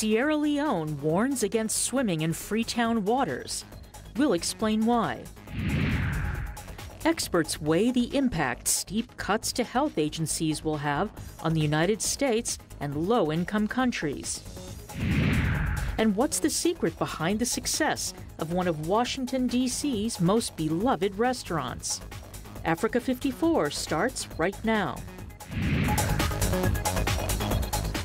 Sierra Leone warns against swimming in Freetown waters. We'll explain why. Experts weigh the impact steep cuts to health agencies will have on the United States and low-income countries. And what's the secret behind the success of one of Washington, D.C.'s most beloved restaurants? Africa 54 starts right now.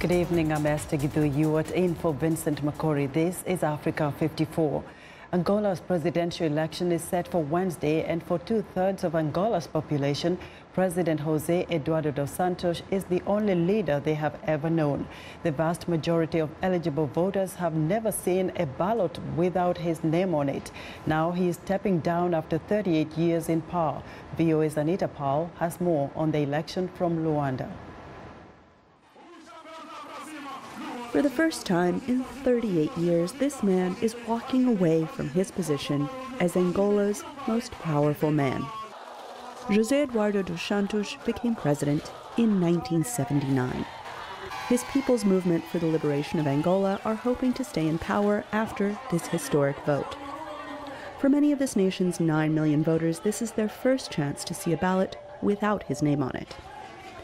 Good evening, I'm Esther Githu. You are in for Vincent Makori. This is Africa 54. Angola's presidential election is set for Wednesday, and for two-thirds of Angola's population, President José Eduardo dos Santos is the only leader they have ever known. The vast majority of eligible voters have never seen a ballot without his name on it. Now he is stepping down after 38 years in power. VOA's Anita Powell has more on the election from Luanda. For the first time in 38 years, this man is walking away from his position as Angola's most powerful man. José Eduardo dos Santos became president in 1979. His People's Movement for the Liberation of Angola are hoping to stay in power after this historic vote. For many of this nation's 9 million voters, this is their first chance to see a ballot without his name on it.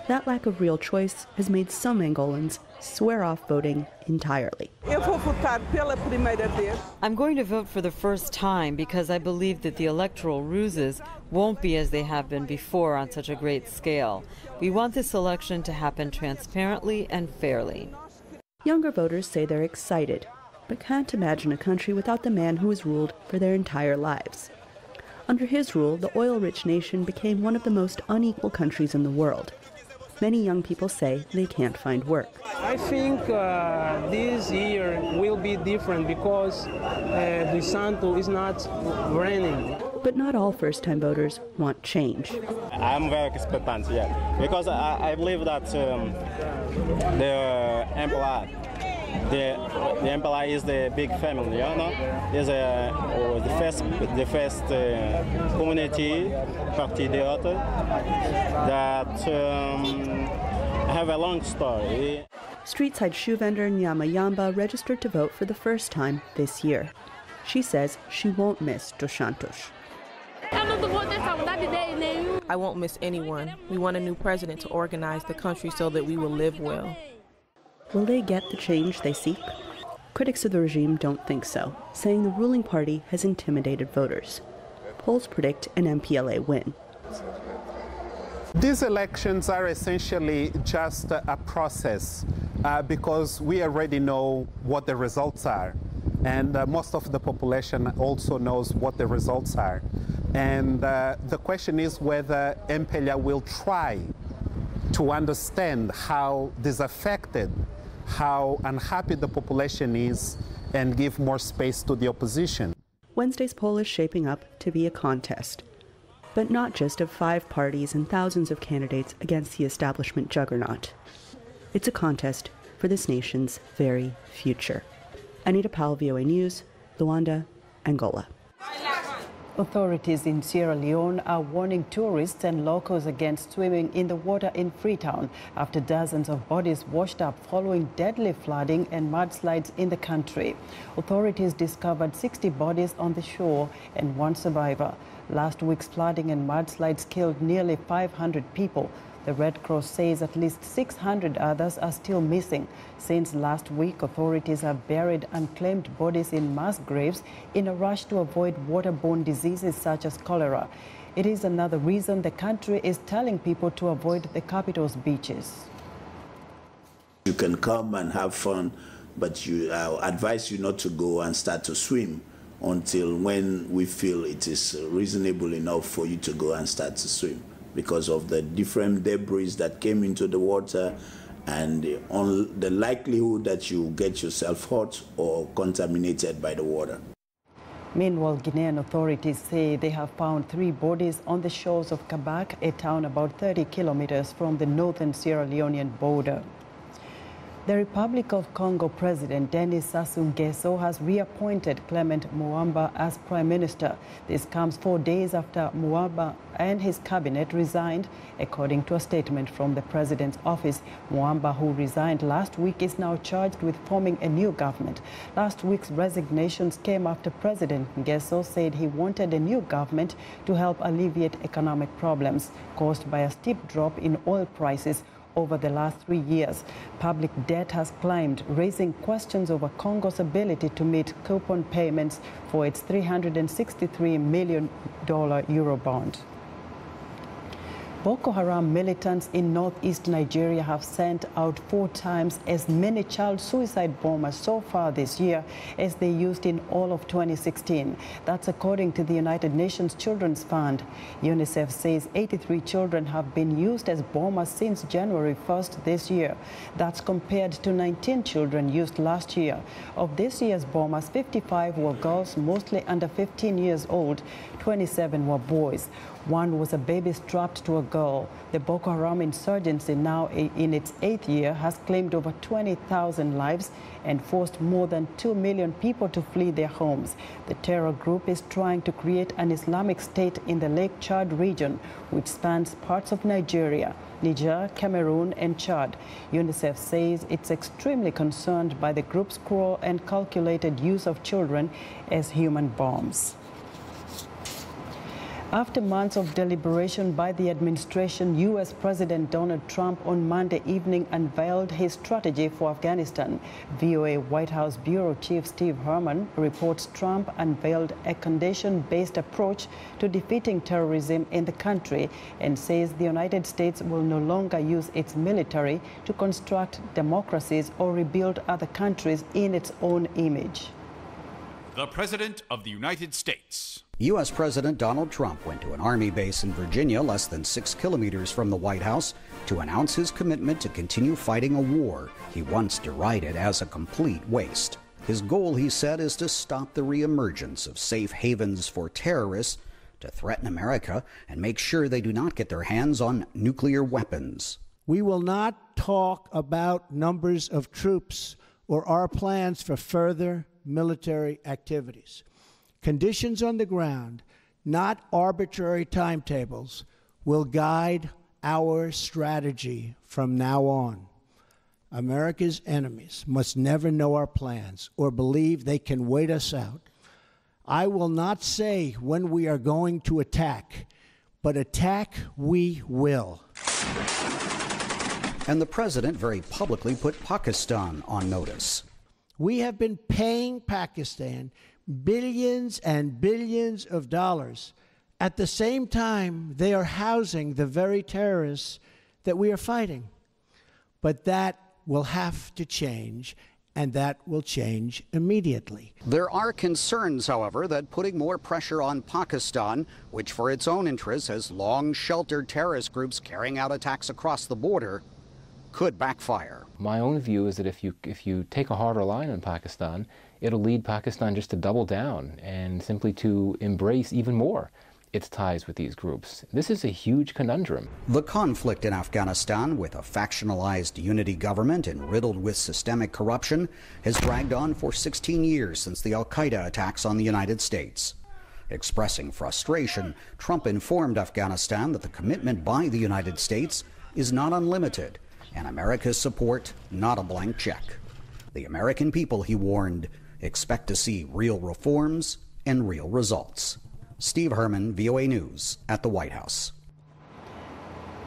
That lack of real choice has made some Angolans swear off voting entirely. I'm going to vote for the first time because I believe that the electoral ruses won't be as they have been before on such a great scale. We want this election to happen transparently and fairly. Younger voters say they're excited, but can't imagine a country without the man who has ruled for their entire lives. Under his rule, the oil-rich nation became one of the most unequal countries in the world. Many young people say they can't find work. I think this year will be different because Dos Santos is not running. But not all first-time voters want change. I'm very expectant, yeah, because I believe that the employer is the big family, you know, is the first community patriote that have a long story. Street-side shoe vendor Nyama Yamba registered to vote for the first time this year. She says she won't miss Dos Santos. I won't miss anyone. We want a new president to organize the country so that we will live well. Will they get the change they seek? Critics of the regime don't think so, saying the ruling party has intimidated voters. Polls predict an MPLA win. These elections are essentially just a process because we already know what the results are. And most of the population also knows what the results are. And the question is whether MPLA will try to understand how disaffected, how unhappy the population is, and give more space to the opposition. Wednesday's poll is shaping up to be a contest, but not just of 5 parties and thousands of candidates against the establishment juggernaut. It's a contest for this nation's very future. Anita Powell, VOA News, Luanda, Angola. Authorities in Sierra Leone are warning tourists and locals against swimming in the water in Freetown after dozens of bodies washed up following deadly flooding and mudslides in the country. Authorities discovered 60 bodies on the shore and 1 survivor. Last week's flooding and mudslides killed nearly 500 people. The Red Cross says at least 600 others are still missing. Since last week, authorities have buried unclaimed bodies in mass graves in a rush to avoid waterborne diseases such as cholera. It is another reason the country is telling people to avoid the capital's beaches. You can come and have fun, but I advise you not to go and start to swim until when we feel it is reasonable enough for you to go and start to swim, because of the different debris that came into the water and the likelihood that you get yourself hurt or contaminated by the water. Meanwhile, Guinean authorities say they have found 3 bodies on the shores of Kabak, a town about 30 kilometers from the northern Sierra Leonean border. The Republic of Congo President Denis Sassou Nguesso has reappointed Clement Muamba as Prime Minister. This comes 4 days after Muamba and his cabinet resigned, according to a statement from the president's office. Muamba, who resigned last week, is now charged with forming a new government. Last week's resignations came after President Nguesso said he wanted a new government to help alleviate economic problems caused by a steep drop in oil prices over the last 3 years. Public debt has climbed, raising questions over Congo's ability to meet coupon payments for its $363 million Eurobond. Boko Haram militants in northeast Nigeria have sent out 4 times as many child suicide bombers so far this year as they used in all of 2016. That's according to the United Nations Children's Fund. UNICEF says 83 children have been used as bombers since January 1st this year. That's compared to 19 children used last year. Of this year's bombers, 55 were girls, mostly under 15 years old. 27 were boys. One was a baby strapped to a girl. The Boko Haram insurgency, now in its 8th year, has claimed over 20,000 lives and forced more than 2 million people to flee their homes. The terror group is trying to create an Islamic state in the Lake Chad region, which spans parts of Nigeria, Niger, Cameroon, and Chad. UNICEF says it's extremely concerned by the group's cruel and calculated use of children as human bombs. After months of deliberation by the administration, U.S. President Donald Trump on Monday evening unveiled his strategy for Afghanistan. VOA White House Bureau Chief Steve Herman reports Trump unveiled a condition-based approach to defeating terrorism in the country and says the United States will no longer use its military to construct democracies or rebuild other countries in its own image. The President of the United States. U.S. President Donald Trump went to an Army base in Virginia, less than 6 kilometers from the White House, to announce his commitment to continue fighting a war he once derided as a complete waste. His goal, he said, is to stop the reemergence of safe havens for terrorists, to threaten America and make sure they do not get their hands on nuclear weapons. We will not talk about numbers of troops or our plans for further military activities. Conditions on the ground, not arbitrary timetables, will guide our strategy from now on. America's enemies must never know our plans or believe they can wait us out. I will not say when we are going to attack, but attack we will. And the president very publicly put Pakistan on notice. We have been paying Pakistan billions and billions of dollars. At the same time, they are housing the very terrorists that we are fighting. But that will have to change, and that will change immediately. There are concerns, however, that putting more pressure on Pakistan, which for its own interests has long sheltered terrorist groups carrying out attacks across the border, could backfire. My own view is that if you take a harder line on Pakistan, it'll lead Pakistan just to double down and simply to embrace even more its ties with these groups. This is a huge conundrum. The conflict in Afghanistan, with a factionalized unity government and riddled with systemic corruption, has dragged on for 16 years since the al-Qaeda attacks on the United States. Expressing frustration, Trump informed Afghanistan that the commitment by the United States is not unlimited, and America's support not a blank check. The American people, he warned, expect to see real reforms and real results. Steve Herman, VOA News, at the White House.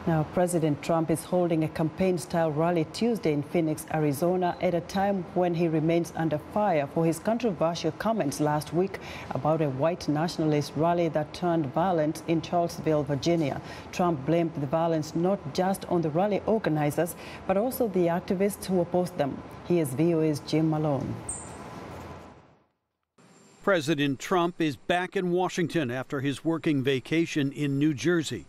Now, President Trump is holding a campaign-style rally Tuesday in Phoenix, Arizona, at a time when he remains under fire for his controversial comments last week about a white nationalist rally that turned violent in Charlottesville, Virginia. Trump blamed the violence not just on the rally organizers, but also the activists who opposed them. Here's VOA's Jim Malone. President Trump is back in Washington after his working vacation in New Jersey.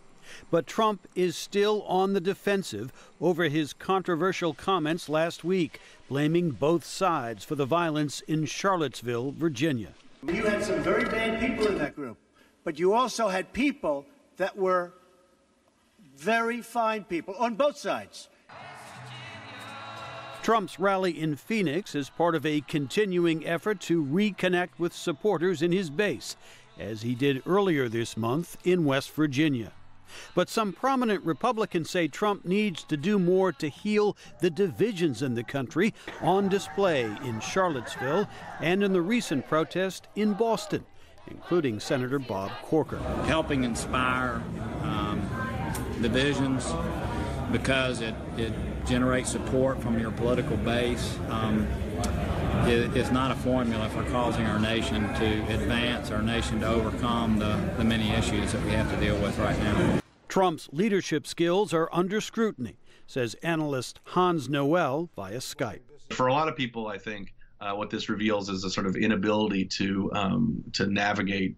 But Trump is still on the defensive over his controversial comments last week, blaming both sides for the violence in Charlottesville, Virginia. You had some very bad people in that group, but you also had people that were very fine people on both sides. Trump's rally in Phoenix is part of a continuing effort to reconnect with supporters in his base, as he did earlier this month in West Virginia. But some prominent Republicans say Trump needs to do more to heal the divisions in the country on display in Charlottesville and in the recent protest in Boston, including Senator Bob Corker. Helping inspire divisions because it generates support from your political base. It's not a formula for causing our nation to advance, our nation to overcome the many issues that we have to deal with right now. Trump's leadership skills are under scrutiny, says analyst Hans Noel via Skype. For a lot of people, I think what this reveals is a sort of inability to navigate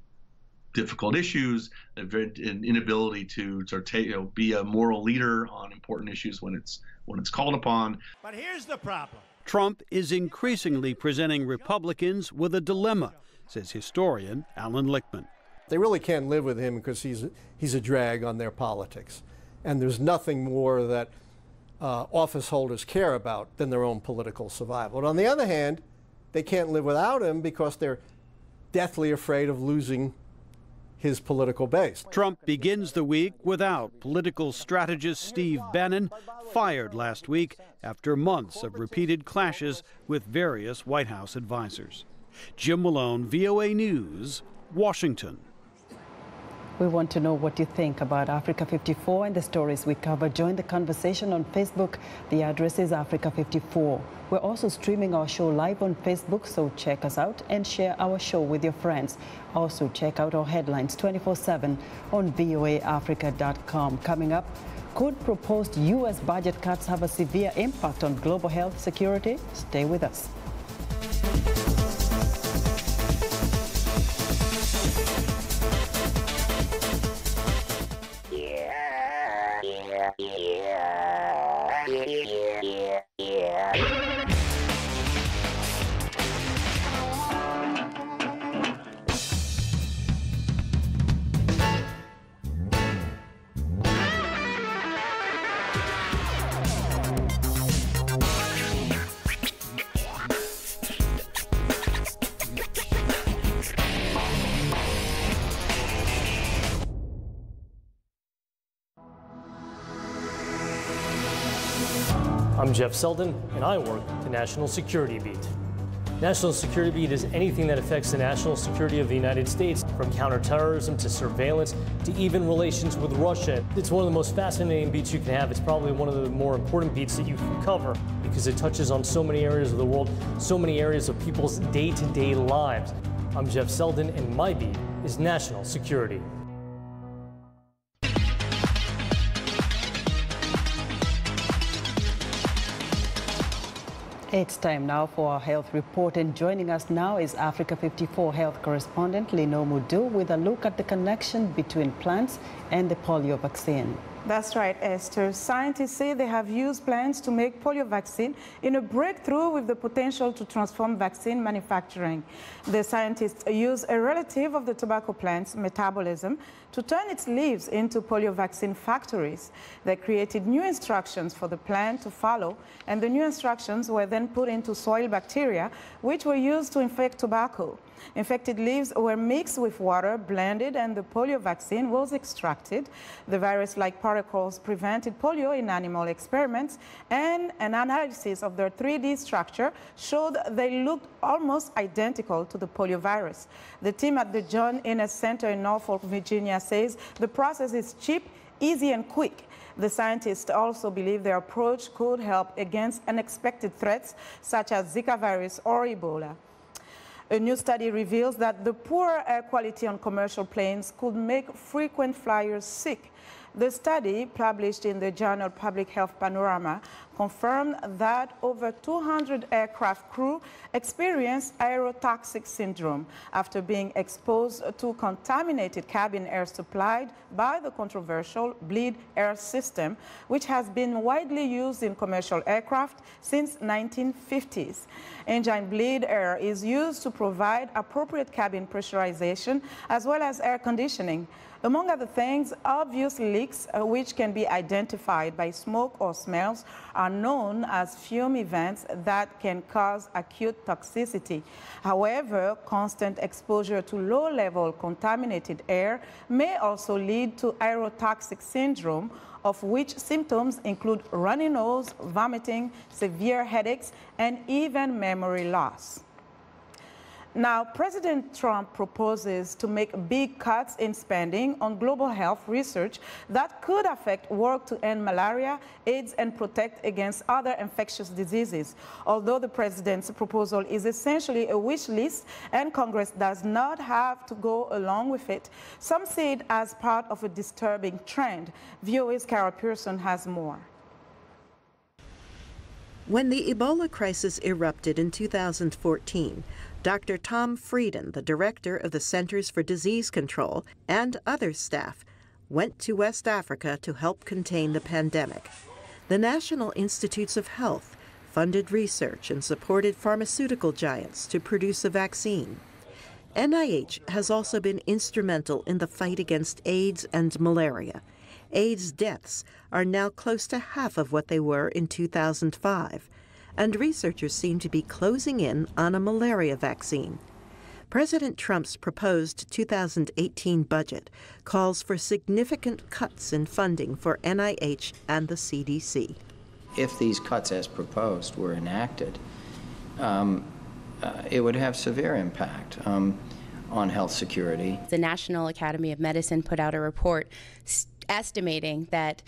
difficult issues, an inability to sort of be a moral leader on important issues when it's called upon. But here's the problem. Trump is increasingly presenting Republicans with a dilemma, says historian Alan Lichtman. They really can't live with him because he's a drag on their politics. And there's nothing more that office holders care about than their own political survival. But on the other hand, they can't live without him because they're deathly afraid of losing his political base. Trump begins the week without political strategist Steve Bannon, fired last week after months of repeated clashes with various White House advisors. Jim Malone, VOA News, Washington. We want to know what you think about Africa 54 and the stories we cover. Join the conversation on Facebook. The address is Africa 54. We're also streaming our show live on Facebook, so check us out and share our show with your friends. Also, check out our headlines 24/7 on voaafrica.com. Coming up, could proposed U.S. budget cuts have a severe impact on global health security? Stay with us. I'm Jeff Selden, and I work the National Security Beat. National Security Beat is anything that affects the national security of the United States, from counterterrorism to surveillance to even relations with Russia. It's one of the most fascinating beats you can have. It's probably one of the more important beats that you can cover because it touches on so many areas of the world, so many areas of people's day-to-day lives. I'm Jeff Selden, and my beat is national security. It's time now for our health report, and joining us now is Africa 54 health correspondent Leone with a look at the connection between plants and the polio vaccine. That's right, Esther. Scientists say they have used plants to make polio vaccine in a breakthrough with the potential to transform vaccine manufacturing. The scientists use a relative of the tobacco plant's metabolism to turn its leaves into polio vaccine factories. They created new instructions for the plant to follow, and the new instructions were then put into soil bacteria, which were used to infect tobacco. Infected leaves were mixed with water, blended, and the polio vaccine was extracted. The virus-like particles prevented polio in animal experiments, and an analysis of their 3D structure showed they looked almost identical to the polio virus. The team at the John Innes Center in Norfolk, Virginia says the process is cheap, easy, and quick. The scientists also believe their approach could help against unexpected threats such as Zika virus or Ebola. A new study reveals that the poor air quality on commercial planes could make frequent flyers sick. The study, published in the journal Public Health Panorama, confirmed that over 200 aircraft crew experienced aerotoxic syndrome after being exposed to contaminated cabin air supplied by the controversial bleed air system, which has been widely used in commercial aircraft since 1950s. Engine bleed air is used to provide appropriate cabin pressurization as well as air conditioning. Among other things, obvious leaks, which can be identified by smoke or smells, are known as fume events that can cause acute toxicity. However, constant exposure to low-level contaminated air may also lead to aerotoxic syndrome, of which symptoms include runny nose, vomiting, severe headaches, and even memory loss. Now, President Trump proposes to make big cuts in spending on global health research that could affect work to end malaria, AIDS, and protect against other infectious diseases. Although the president's proposal is essentially a wish list and Congress does not have to go along with it, some see it as part of a disturbing trend. VOA's Carol Pearson has more. When the Ebola crisis erupted in 2014, Dr. Tom Frieden, the director of the Centers for Disease Control, and other staff went to West Africa to help contain the pandemic. The National Institutes of Health funded research and supported pharmaceutical giants to produce a vaccine. NIH has also been instrumental in the fight against AIDS and malaria. AIDS deaths are now close to half of what they were in 2005. And researchers seem to be closing in on a malaria vaccine. President Trump's proposed 2018 budget calls for significant cuts in funding for NIH and the CDC. If these cuts as proposed were enacted, it would have severe impact on health security. The National Academy of Medicine put out a report estimating that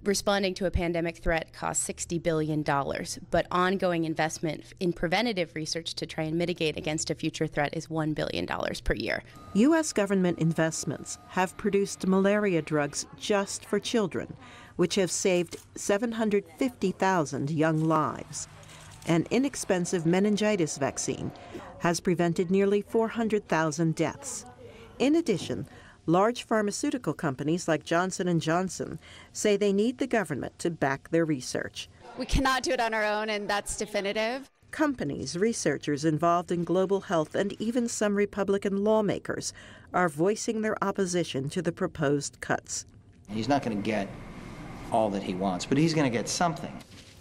responding to a pandemic threat costs $60 billion, but ongoing investment in preventative research to try and mitigate against a future threat is $1 billion per year. U.S. government investments have produced malaria drugs just for children, which have saved 750,000 young lives. An inexpensive meningitis vaccine has prevented nearly 400,000 deaths. In addition, large pharmaceutical companies like Johnson & Johnson say they need the government to back their research. We cannot do it on our own, and that's definitive. Companies, researchers involved in global health, and even some Republican lawmakers are voicing their opposition to the proposed cuts. He's not going to get all that he wants, but he's going to get something.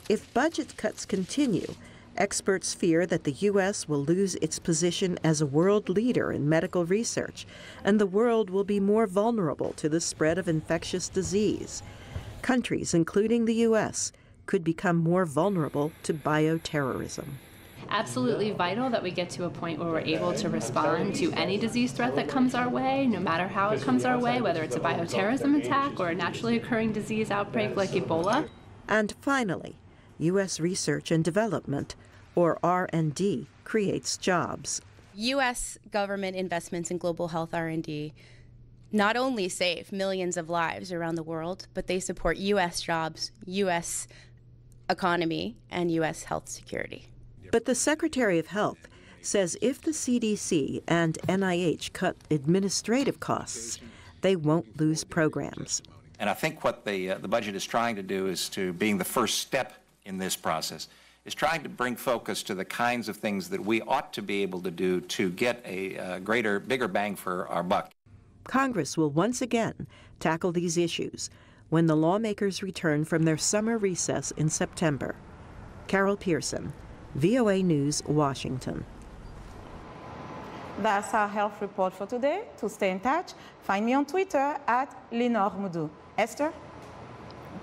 If budget cuts continue, experts fear that the U.S. will lose its position as a world leader in medical research, and the world will be more vulnerable to the spread of infectious disease. Countries, including the U.S., could become more vulnerable to bioterrorism. Absolutely vital that we get to a point where we're able to respond to any disease threat that comes our way, no matter how it comes our way, whether it's a bioterrorism attack or a naturally occurring disease outbreak like Ebola. And finally, U.S. research and development, or R&D, creates jobs. U.S. government investments in global health R&D not only save millions of lives around the world, but they support U.S. jobs, U.S. economy, and U.S. health security. But the Secretary of Health says if the CDC and NIH cut administrative costs, they won't lose programs. And I think what the budget is trying to do is to, being the first step in this process, is trying to bring focus to the kinds of things that we ought to be able to do to get a bigger bang for our buck. Congress will once again tackle these issues when the lawmakers return from their summer recess in September. Carol Pearson, VOA News, Washington. That's our health report for today. To stay in touch, find me on Twitter @LeoneMoudou. Esther?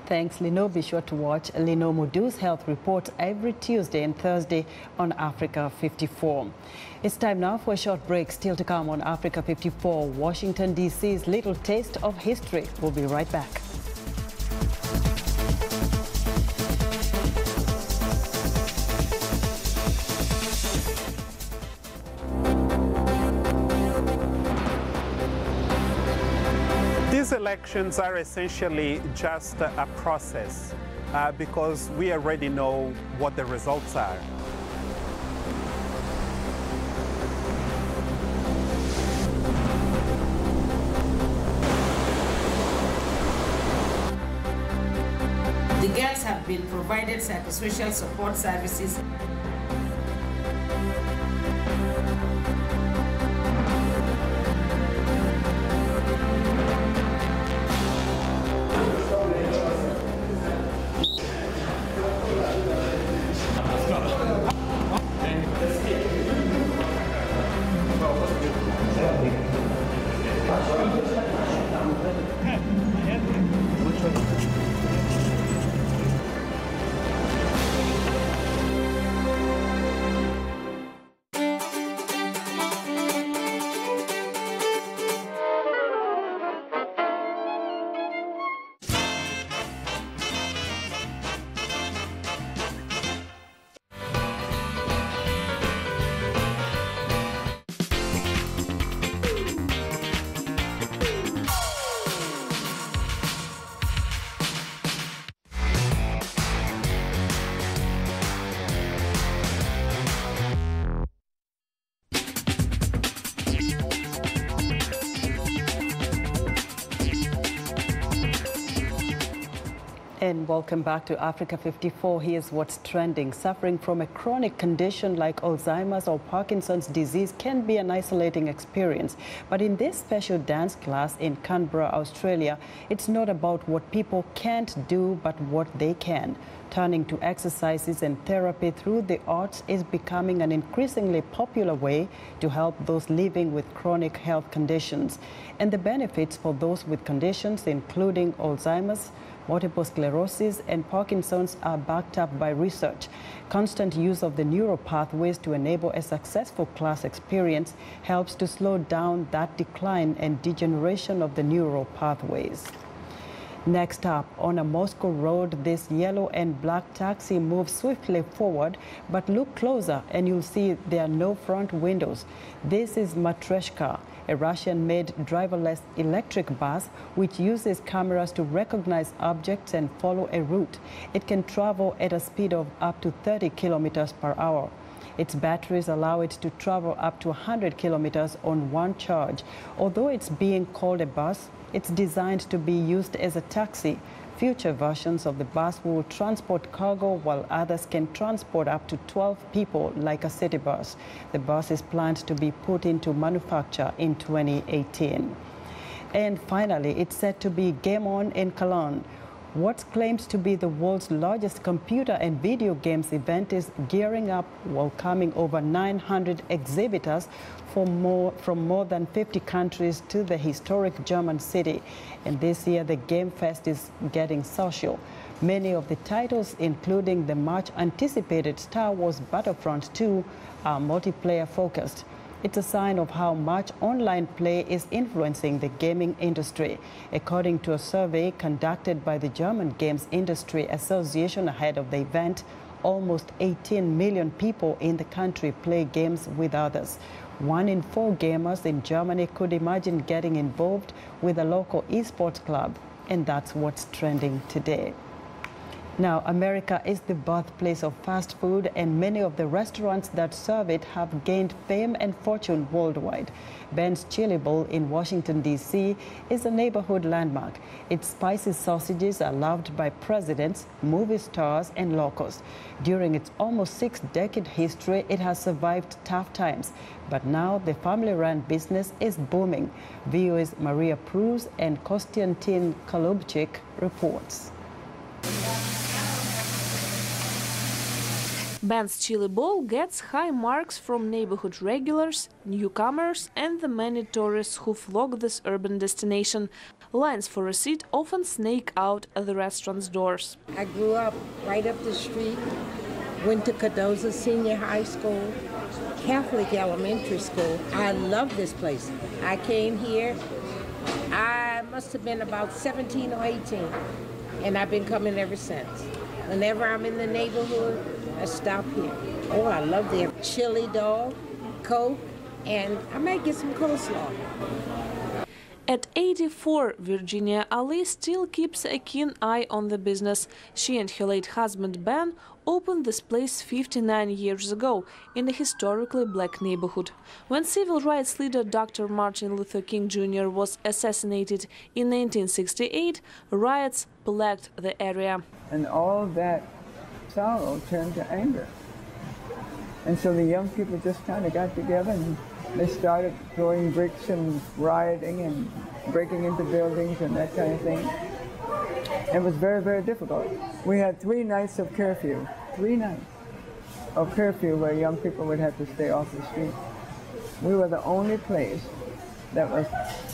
Thanks, Lino. Be sure to watch Lino Moudou's health report every Tuesday and Thursday on Africa 54. It's time now for a short break. Still to come on Africa 54, Washington, D.C.'s little taste of history. We'll be right back. These elections are essentially just a process because we already know what the results are. The girls have been provided psychosocial support services. And welcome back to Africa 54. Here's what's trending. Suffering from a chronic condition like Alzheimer's or Parkinson's disease can be an isolating experience. But in this special dance class in Canberra, Australia, it's not about what people can't do, but what they can. Turning to exercises and therapy through the arts is becoming an increasingly popular way to help those living with chronic health conditions. And the benefits for those with conditions including Alzheimer's, multiple sclerosis and Parkinson's are backed up by research. Constant use of the neural pathways to enable a successful class experience helps to slow down that decline and degeneration of the neural pathways. Next up, on a Moscow road, this yellow and black taxi moves swiftly forward, but look closer and you'll see there are no front windows. This is Matryoshka, a Russian-made driverless electric bus which uses cameras to recognize objects and follow a route. It can travel at a speed of up to 30 kilometers per hour. Its batteries allow it to travel up to 100 kilometers on one charge. Although it's being called a bus, it's designed to be used as a taxi. Future versions of the bus will transport cargo, while others can transport up to 12 people like a city bus. The bus is planned to be put into manufacture in 2018. And finally, it's said to be game on in Cologne. What claims to be the world's largest computer and video games event is gearing up, welcoming over 900 exhibitors from more than 50 countries to the historic German city. And this year, the Game Fest is getting social. Many of the titles, including the much-anticipated Star Wars Battlefront 2, are multiplayer focused. It's a sign of how much online play is influencing the gaming industry. According to a survey conducted by the German Games Industry Association ahead of the event, almost 18 million people in the country play games with others. 1 in 4 gamers in Germany could imagine getting involved with a local esports club. And that's what's trending today. Now, America is the birthplace of fast food, and many of the restaurants that serve it have gained fame and fortune worldwide. Ben's Chili Bowl in Washington, D.C. is a neighborhood landmark. Its spicy sausages are loved by presidents, movie stars, and locals. During its almost 6-decade history, it has survived tough times. But now the family-run business is booming. VOA's Maria Pruz and Konstantin Kolubchik reports. Ben's Chili Bowl gets high marks from neighborhood regulars, newcomers, and the many tourists who flock this urban destination. Lines for a seat often snake out at the restaurant's doors. I grew up right up the street, went to Cardozo Senior High School, Catholic Elementary School. I love this place. I came here, I must have been about 17 or 18, and I've been coming ever since. Whenever I'm in the neighborhood, I stop here. Oh, I love their chili dog, Coke, and I might get some coleslaw. At 84, Virginia Ali still keeps a keen eye on the business. She and her late husband Ben opened this place 59 years ago in a historically black neighborhood. When civil rights leader Dr. Martin Luther King Jr. was assassinated in 1968, riots plagued the area. And all that sorrow turned to anger. And so the young people just kind of got together and they started throwing bricks and rioting and breaking into buildings and that kind of thing. It was very, very difficult. We had 3 nights of curfew, 3 nights of curfew where young people would have to stay off the street. We were the only place that was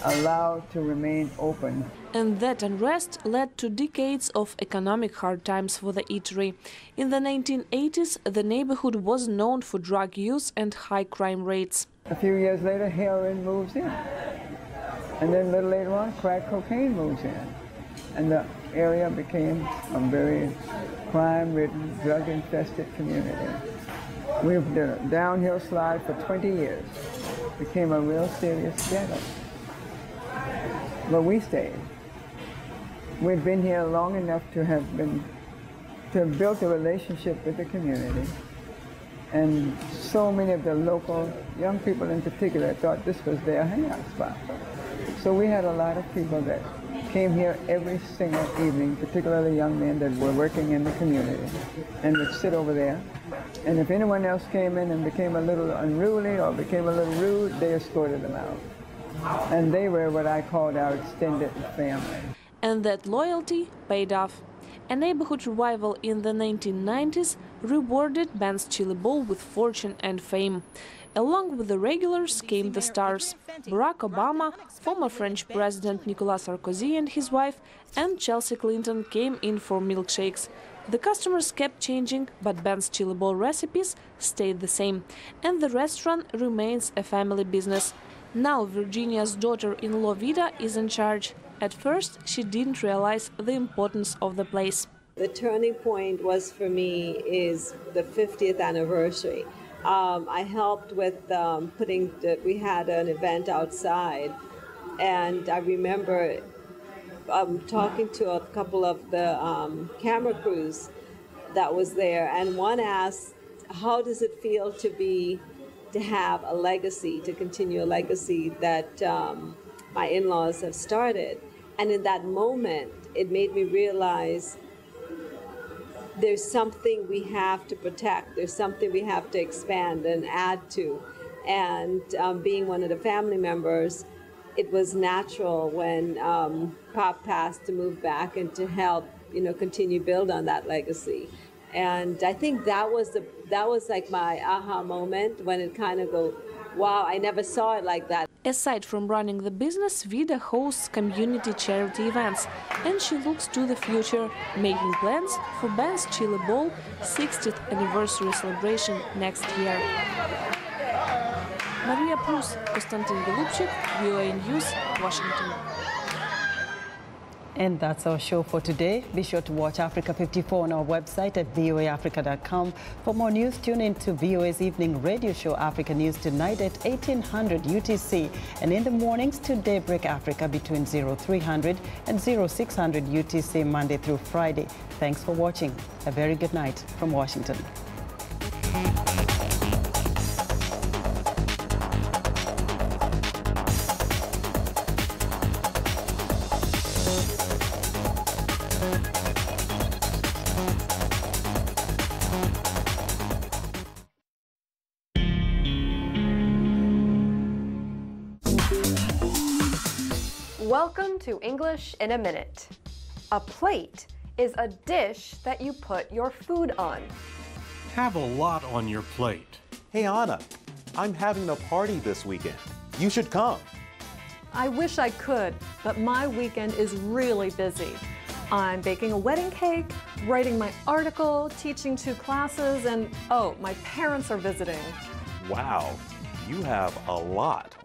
allowed to remain open. And that unrest led to decades of economic hard times for the eatery. In the 1980s, the neighborhood was known for drug use and high crime rates. A few years later, heroin moves in. And then a little later on, crack cocaine moves in. And the area became a very crime-ridden, drug-infested community. We did a downhill slide for 20 years. Became a real serious ghetto. But we stayed. We'd been here long enough to have built a relationship with the community. And so many of the local young people in particular thought this was their hangout spot. So we had a lot of people that came here every single evening, particularly young men that were working in the community, and would sit over there. And if anyone else came in and became a little unruly or became a little rude, they escorted them out. And they were what I called our extended family. And that loyalty paid off. A neighborhood revival in the 1990s rewarded Ben's Chili Bowl with fortune and fame. Along with the regulars came the stars: Barack Obama, former French President Nicolas Sarkozy and his wife, and Chelsea Clinton came in for milkshakes. The customers kept changing, but Ben's Chili Bowl recipes stayed the same, and the restaurant remains a family business. Now Virginia's daughter-in-law Vida is in charge. At first, she didn't realize the importance of the place. The turning point was for me is the 50th anniversary. I helped with we had an event outside, and I remember talking to a couple of the camera crews that was there, and one asked, how does it feel to have a legacy, to continue a legacy that my in-laws have started? And in that moment, it made me realize there's something we have to protect. There's something we have to expand and add to. And being one of the family members, it was natural when Pop passed to move back and to help, continue build on that legacy. And I think that was like my aha moment, when it kind of go, wow, I never saw it like that. Aside from running the business, Vida hosts community charity events, and she looks to the future, making plans for Ben's Chili Bowl 60th anniversary celebration next year. Maria Prus, Konstantin Golubchik, VOA News, Washington. And that's our show for today. Be sure to watch Africa 54 on our website at voaafrica.com. For more news, tune in to VOA's evening radio show, Africa News Tonight, at 1800 UTC, and in the mornings to Daybreak Africa between 0300 and 0600 UTC, Monday through Friday. Thanks for watching. A very good night from Washington. Welcome to English in a Minute. A plate is a dish that you put your food on. Have a lot on your plate. Hey Anna, I'm having a party this weekend. You should come. I wish I could, but my weekend is really busy. I'm baking a wedding cake, writing my article, teaching 2 classes, and oh, my parents are visiting. Wow, you have a lot.